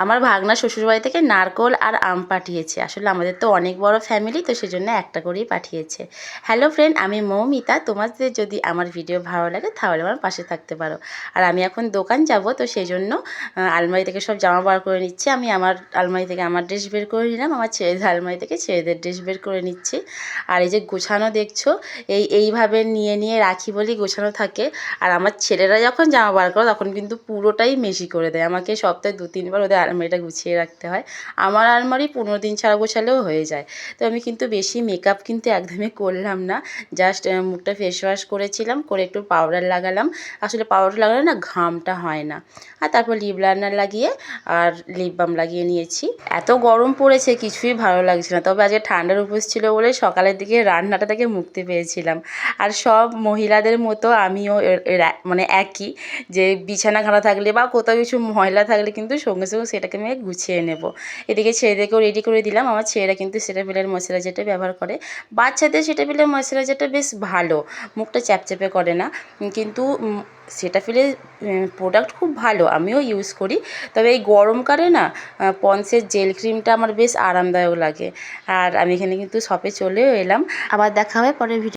আমার ভাগনা শ্বশুরবাড়ি থেকে নারকোল আর আম পাঠিয়েছে। আসলে আমাদের তো অনেক বড় ফ্যামিলি, তো সেজন্য একটা করেই পাঠিয়েছে। হ্যালো ফ্রেন্ড, আমি মৌমিতা। তোমাদের যদি আমার ভিডিও ভালো লাগে তাহলে আমার পাশে থাকতে পারো। আর আমি এখন দোকান যাব, তো সেই জন্য আলমারি থেকে সব জামা বার করে নিচ্ছি। আমি আমার আলমারি থেকে আমার ড্রেস বের করে নিলাম, আমার ছেলেদের আলমারি থেকে ছেলেদের ড্রেস বের করে নিচ্ছি। আর এই যে গোছানো দেখছো, এইভাবে নিয়ে নিয়ে রাখি বলেই গোছানো থাকে। আর আমার ছেলেরা যখন জামা বার করে তখন কিন্তু পুরোটাই মেশি করে দেয়। আমাকে সপ্তাহে 2-3 বার ওদের আলমারিটা গুছিয়ে রাখতে হয়। আমার আলমারি 15 দিন ছাড়া গোছালেও হয়ে যায়। তো আমি কিন্তু বেশি মেকআপ কিন্তু একদমই করলাম না। জাস্ট মুখটা ফেস ওয়াশ করেছিলাম, করে একটু পাউডার লাগালাম। আসলে পাউডার লাগালে না ঘামটা হয় না। আর তারপর লিপ লাইনার লাগিয়ে আর লিপ বাম লাগিয়ে নিয়েছি। এত গরম পড়েছে, কিছুই ভালো লাগছে না। তবে আজকে ঠান্ডার উপোস ছিল বলে সকালের দিকে রান্নাটা থেকে মুক্তি পেয়েছিলাম। আর সব মহিলাদের মতো আমিও মানে একই, যে বিছানা ঘানা থাকলে বা কোথাও কিছু ময়লা থাকলে কিন্তু সঙ্গে সঙ্গে সেটাকে আমি গুছিয়ে নেব। এদিকে ছেলেদেরকেও রেডি করে দিলাম। আমার ছেলেরা কিন্তু সেটাফিলের ময়শ্চারাইজারটা ব্যবহার করে। বাচ্চাদের সেটাফিলের ময়শ্চারাইজারটা বেশ ভালো, মুখটা চ্যাপচ্যাপে করে না। কিন্তু সেটাফিলের প্রোডাক্ট খুব ভালো, আমিও ইউজ করি। তবে এই গরমকালে না পন্সের জেল ক্রিমটা আমার বেশ আরামদায়ক লাগে। আর আমি এখানে কিন্তু শপে চলেও এলাম। আবার দেখা হবে পরের ভিডিও।